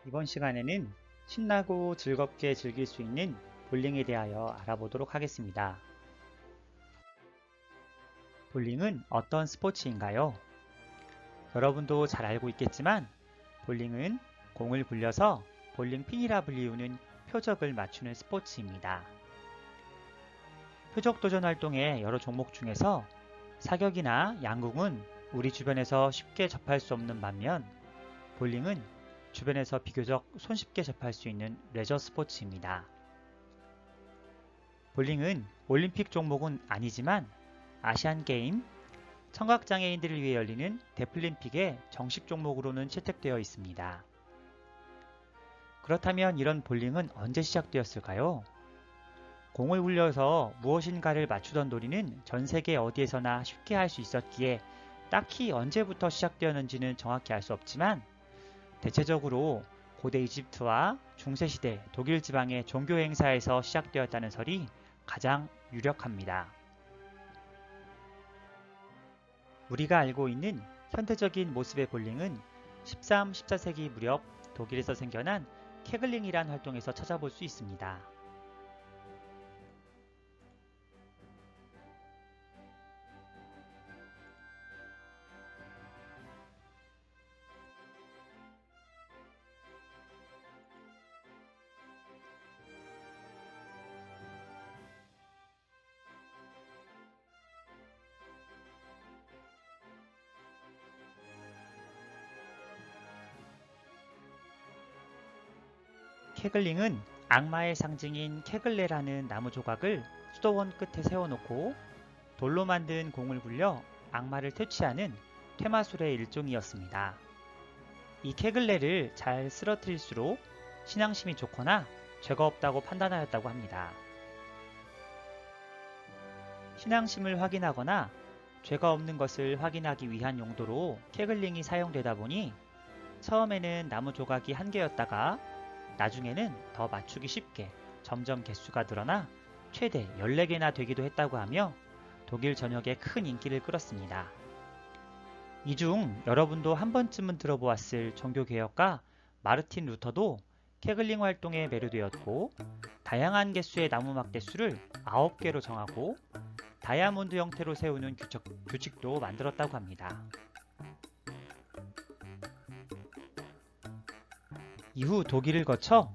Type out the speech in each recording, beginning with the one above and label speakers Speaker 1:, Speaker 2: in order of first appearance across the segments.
Speaker 1: 이번 시간에는 신나고 즐겁게 즐길 수 있는 볼링에 대하여 알아보도록 하겠습니다. 볼링은 어떤 스포츠인가요? 여러분도 잘 알고 있겠지만 볼링은 공을 굴려서 볼링핀이라 불리우는 표적을 맞추는 스포츠입니다. 표적 도전 활동의 여러 종목 중에서 사격이나 양궁은 우리 주변에서 쉽게 접할 수 없는 반면 볼링은 주변에서 비교적 손쉽게 접할 수 있는 레저 스포츠입니다. 볼링은 올림픽 종목은 아니지만 아시안게임, 청각장애인들을 위해 열리는 데플림픽의 정식 종목으로는 채택되어 있습니다. 그렇다면 이런 볼링은 언제 시작되었을까요? 공을 굴려서 무엇인가를 맞추던 놀이는 전 세계 어디에서나 쉽게 할 수 있었기에 딱히 언제부터 시작되었는지는 정확히 알 수 없지만 대체적으로 고대 이집트와 중세시대 독일 지방의 종교 행사에서 시작되었다는 설이 가장 유력합니다. 우리가 알고 있는 현대적인 모습의 볼링은 13, 14세기 무렵 독일에서 생겨난 케글링이란 활동에서 찾아볼 수 있습니다. 케글링은 악마의 상징인 케글레라는 나무 조각을 수도원 끝에 세워놓고 돌로 만든 공을 굴려 악마를 퇴치하는 퇴마술의 일종이었습니다. 이 케글레를 잘 쓰러뜨릴수록 신앙심이 좋거나 죄가 없다고 판단하였다고 합니다. 신앙심을 확인하거나 죄가 없는 것을 확인하기 위한 용도로 케글링이 사용되다 보니 처음에는 나무 조각이 한 개였다가 나중에는 더 맞추기 쉽게 점점 개수가 늘어나 최대 14개나 되기도 했다고 하며 독일 전역에 큰 인기를 끌었습니다. 이 중 여러분도 한 번쯤은 들어보았을 종교개혁가 마르틴 루터도 케글링 활동에 매료되었고 다양한 개수의 나무 막대수를 9개로 정하고 다이아몬드 형태로 세우는 규칙도 만들었다고 합니다. 이후 독일을 거쳐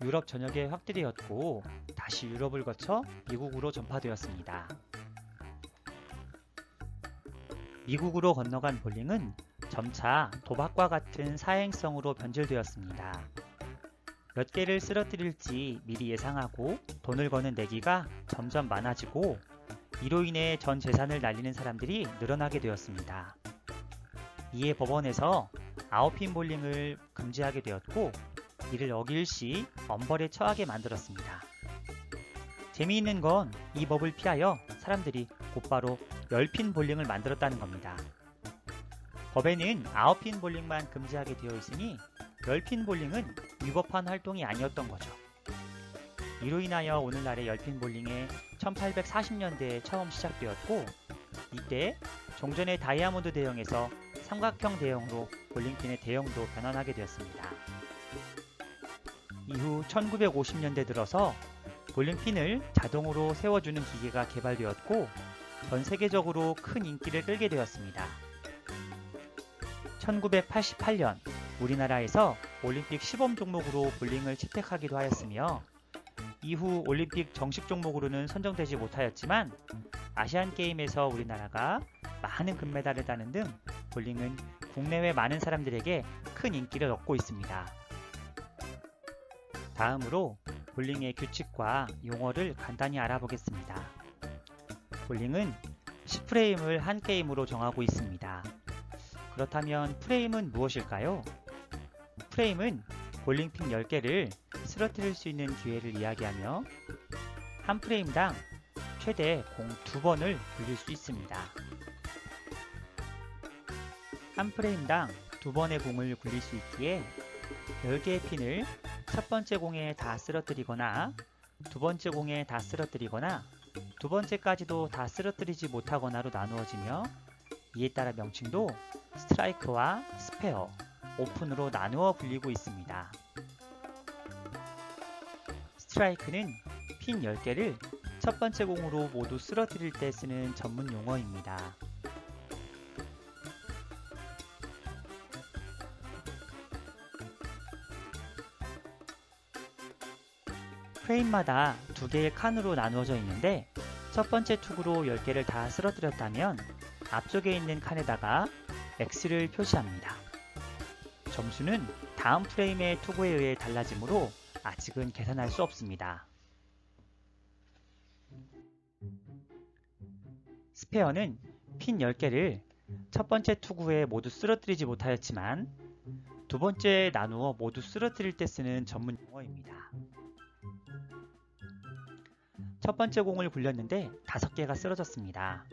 Speaker 1: 유럽 전역에 확대되었고 다시 유럽을 거쳐 미국으로 전파되었습니다. 미국으로 건너간 볼링은 점차 도박과 같은 사행성으로 변질되었습니다. 몇 개를 쓰러뜨릴지 미리 예상하고 돈을 거는 내기가 점점 많아지고 이로 인해 전 재산을 날리는 사람들이 늘어나게 되었습니다. 이에 법원에서 아웃핀 볼링을 금지하게 되었고 이를 어길 시 엄벌에 처하게 만들었습니다. 재미있는 건 이 법을 피하여 사람들이 곧바로 10핀 볼링을 만들었다는 겁니다. 법에는 9핀 볼링만 금지하게 되어 있으니 10핀 볼링은 위법한 활동이 아니었던 거죠. 이로 인하여 오늘날의 10핀 볼링에 1840년대에 처음 시작되었고 이때 종전의 다이아몬드 대형에서 삼각형 대형으로 볼링핀의 대형도 변환하게 되었습니다. 이후 1950년대 들어서 볼링핀을 자동으로 세워주는 기계가 개발되었고 전 세계적으로 큰 인기를 끌게 되었습니다. 1988년 우리나라에서 올림픽 시범 종목으로 볼링을 채택하기도 하였으며 이후 올림픽 정식 종목으로는 선정되지 못하였지만 아시안게임에서 우리나라가 많은 금메달을 따는 등 볼링은 국내외 많은 사람들에게 큰 인기를 얻고 있습니다. 다음으로 볼링의 규칙과 용어를 간단히 알아보겠습니다. 볼링은 10프레임을 한 게임으로 정하고 있습니다. 그렇다면 프레임은 무엇일까요? 프레임은 볼링핀 10개를 쓰러뜨릴 수 있는 기회를 이야기하며 한 프레임당 최대 공 2번을 굴릴 수 있습니다. 한 프레임당 2번의 공을 굴릴 수 있기에 10개의 핀을 첫 번째 공에 다 쓰러뜨리거나 두 번째 공에 다 쓰러뜨리거나 두 번째까지도 다 쓰러뜨리지 못하거나로 나누어지며 이에 따라 명칭도 스트라이크와 스페어, 오픈으로 나누어 불리고 있습니다. 스트라이크는 핀 10개를 첫 번째 공으로 모두 쓰러뜨릴 때 쓰는 전문 용어입니다. 프레임마다 두 개의 칸으로 나누어져 있는데 첫 번째 투구로 10개를 다 쓰러뜨렸다면 앞쪽에 있는 칸에다가 X를 표시합니다. 점수는 다음 프레임의 투구에 의해 달라지므로 아직은 계산할 수 없습니다. 스페어는 핀 10개를 첫 번째 투구에 모두 쓰러뜨리지 못하였지만 두 번째에 나누어 모두 쓰러뜨릴 때 쓰는 전문 용어입니다. 첫 번째 공을 굴렸는데 5개가 쓰러졌습니다.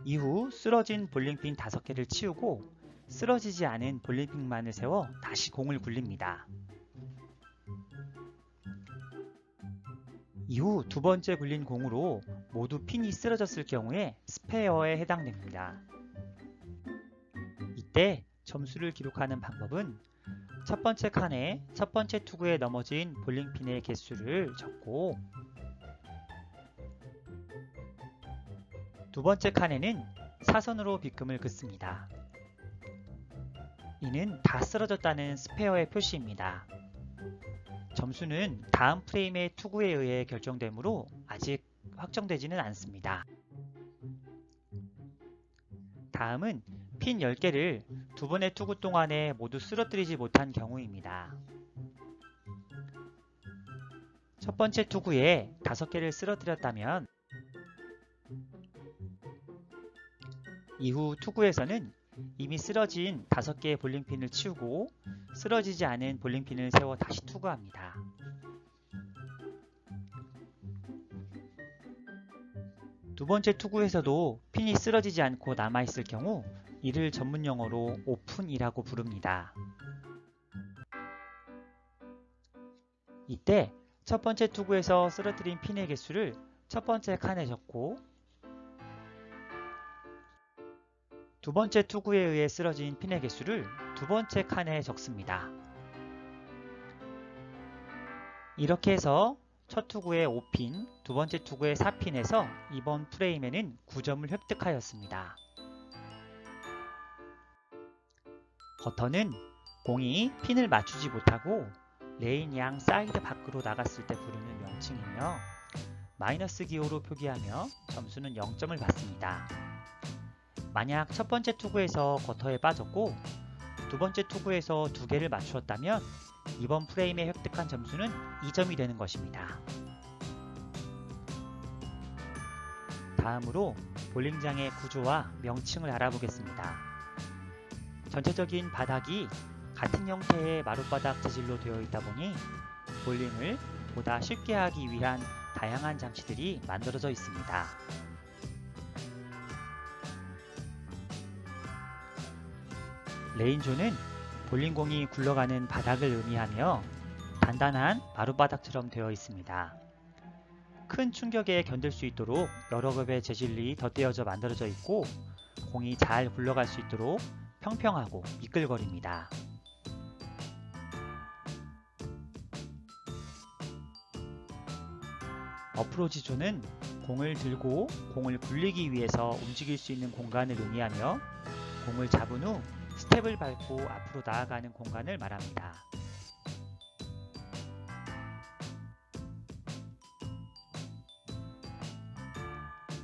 Speaker 1: 이후 쓰러진 볼링핀 5개를 치우고 쓰러지지 않은 볼링핀만을 세워 다시 공을 굴립니다. 이후 두 번째 굴린 공으로 모두 핀이 쓰러졌을 경우에 스페어에 해당됩니다. 이때 점수를 기록하는 방법은 첫 번째 칸에 첫 번째 투구에 넘어진 볼링핀의 개수를 적고 두 번째 칸에는 사선으로 빗금을 긋습니다. 이는 다 쓰러졌다는 스페어의 표시입니다. 점수는 다음 프레임의 투구에 의해 결정되므로 아직 확정되지는 않습니다. 다음은 핀 10개를 두 번의 투구 동안에 모두 쓰러뜨리지 못한 경우입니다. 첫 번째 투구에 5개를 쓰러뜨렸다면 이후 투구에서는 이미 쓰러진 5개의 볼링핀을 치우고 쓰러지지 않은 볼링핀을 세워 다시 투구합니다. 두 번째 투구에서도 핀이 쓰러지지 않고 남아있을 경우 이를 전문 용어로 오픈이라고 부릅니다. 이때 첫 번째 투구에서 쓰러뜨린 핀의 개수를 첫 번째 칸에 적고 두 번째 투구에 의해 쓰러진 핀의 개수를 두 번째 칸에 적습니다. 이렇게 해서 첫 투구에 5핀, 두 번째 투구에 4핀에서 이번 프레임에는 9점을 획득하였습니다. 버터는 공이 핀을 맞추지 못하고 레인 양 사이드 밖으로 나갔을 때 부르는 명칭이며 마이너스 기호로 표기하며 점수는 0점을 받습니다. 만약 첫 번째 투구에서 거터에 빠졌고 두 번째 투구에서 2개를 맞추었다면 이번 프레임에 획득한 점수는 2점이 되는 것입니다. 다음으로 볼링장의 구조와 명칭을 알아보겠습니다. 전체적인 바닥이 같은 형태의 마룻바닥 재질로 되어 있다 보니 볼링을 보다 쉽게 하기 위한 다양한 장치들이 만들어져 있습니다. 레인존은 볼링공이 굴러가는 바닥을 의미하며 단단한 마룻바닥처럼 되어 있습니다. 큰 충격에 견딜 수 있도록 여러 겹의 재질이 덧대어져 만들어져 있고 공이 잘 굴러갈 수 있도록 평평하고 미끌거립니다. 어프로치 존은 공을 들고 공을 굴리기 위해서 움직일 수 있는 공간을 의미하며 공을 잡은 후 스텝을 밟고 앞으로 나아가는 공간을 말합니다.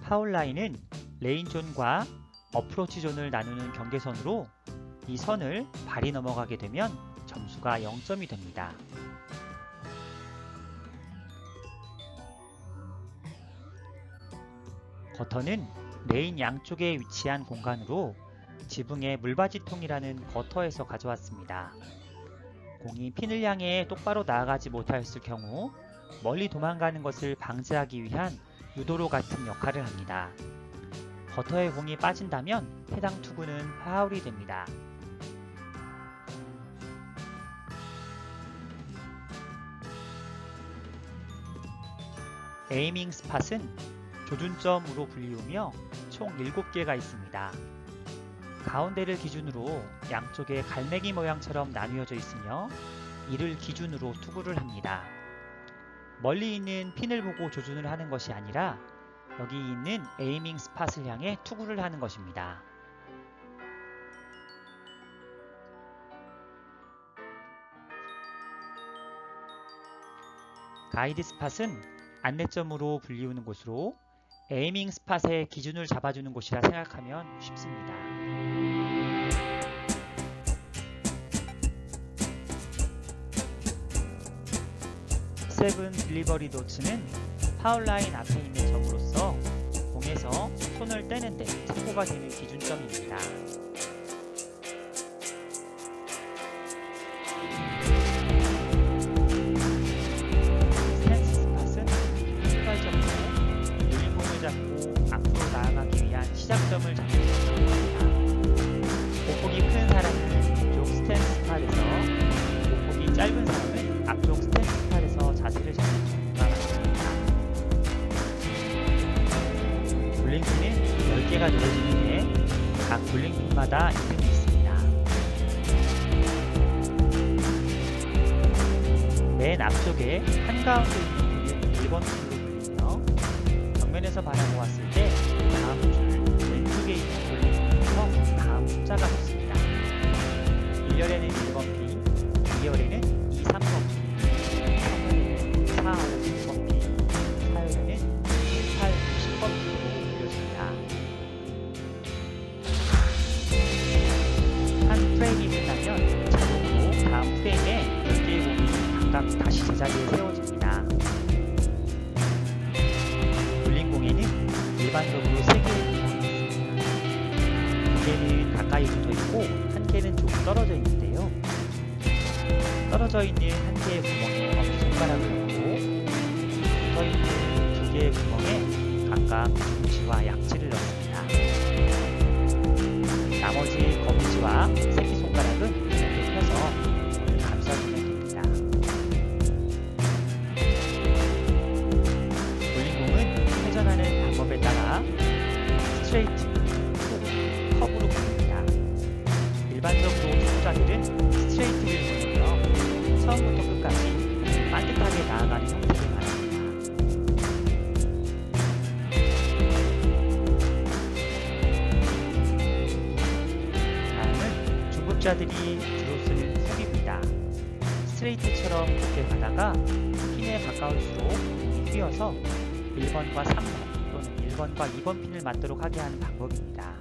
Speaker 1: 파울라인은 레인존과 어프로치 존을 나누는 경계선으로 이 선을 발이 넘어가게 되면 점수가 0점이 됩니다. 거터는 레인 양쪽에 위치한 공간으로 지붕의 물받이통이라는 거터에서 가져왔습니다. 공이 핀을 향해 똑바로 나아가지 못하였을 경우 멀리 도망가는 것을 방지하기 위한 유도로 같은 역할을 합니다. 거터에 공이 빠진다면 해당 투구는 파울이 됩니다. 에이밍 스팟은 조준점으로 불리우며 총 7개가 있습니다. 가운데를 기준으로 양쪽에 갈매기 모양처럼 나뉘어져 있으며 이를 기준으로 투구를 합니다. 멀리 있는 핀을 보고 조준을 하는 것이 아니라 여기 있는 에이밍 스팟을 향해 투구를 하는 것입니다. 가이드 스팟은 안내점으로 불리우는 곳으로 에이밍 스팟의 기준을 잡아주는 곳이라 생각하면 쉽습니다. 세븐 딜리버리 도츠는 파울라인 앞에 있는 점으로서 공에서 손을 떼는데 참고가 되는 기준점입니다. 스탠스 스팟은 출발점으로 눌린 공을 잡고 앞으로 나아가기 위한 시작점을 잡는 것입니다. 보폭이 큰 사람은 뒤쪽 스탠스 스팟에서, 보폭이 짧은 사람은 앞쪽 스탠스 스팟에서 자세를 잡는 경우가 많습니다. 볼링핀은 10개가 놓여지는데 각 볼링핀마다 이름이 있습니다. 맨 앞쪽에 한가운데 있는 핀을 1번 핀으로 불리며 정면에서 바라보았을 때 다음 줄 왼쪽에 있는 볼링핀에서 다음 숫자가 붙습니다. 1열에는 1번 핀, 2열에는 2, 3번 핀, 3열에는 4, 5, 6번 핀, 4열에는 7, 8, 9, 10번 핀으로 불려집니다. 한 프레임이 끝나면 자동으로 다음 프레임에 10개의 공이 각각 다시 제자리에 세워집니다. 볼링공에는 일반적으로 3개의 구멍이 있습니다. 2개는 가까이 붙어 있고 1개는 조금 떨어져 있는데요. 떨어져 있는 1개의 구멍에 엄지손가락을 넣고 붙어 있는 2개의 구멍에 각각 중지와 약지를 넣습니다. 나머지 검지와 새끼손가락은 이렇게 펴서 공을 감싸주면 됩니다. 볼링공은 회전하는 방법에 따라 스트레이트, 훅, 커브로 부릅니다. 일반적으로 투구자들은 스트레이트를 보내며 처음부터 끝까지 반듯하게 나아가는 형태를 말합니다. 다음은 중급자들이 주로 쓰는 훅입니다. 스트레이트처럼 높게 가다가 핀에 가까울수록 공이 휘어서 1번과 3번 또는 1번과 2번 핀을 맞도록 하게 하는 방법입니다.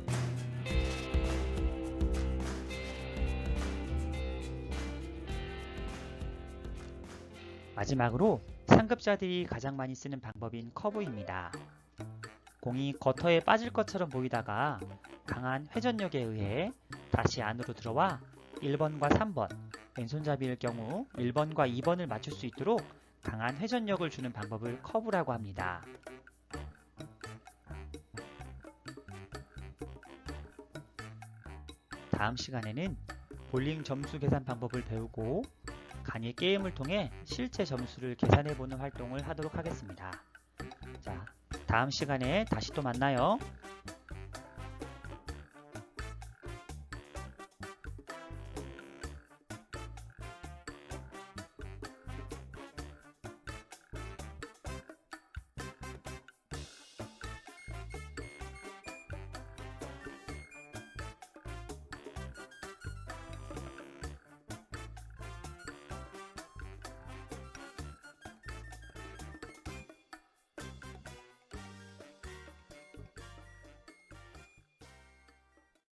Speaker 1: 마지막으로 상급자들이 가장 많이 쓰는 방법인 커브입니다. 공이 거터에 빠질 것처럼 보이다가 강한 회전력에 의해 다시 안으로 들어와 1번과 3번, 왼손잡이일 경우 1번과 2번을 맞출 수 있도록 강한 회전력을 주는 방법을 커브라고 합니다. 다음 시간에는 볼링 점수 계산 방법을 배우고 간이 게임을 통해 실제 점수를 계산해보는 활동을 하도록 하겠습니다. 자, 다음 시간에 다시 또 만나요.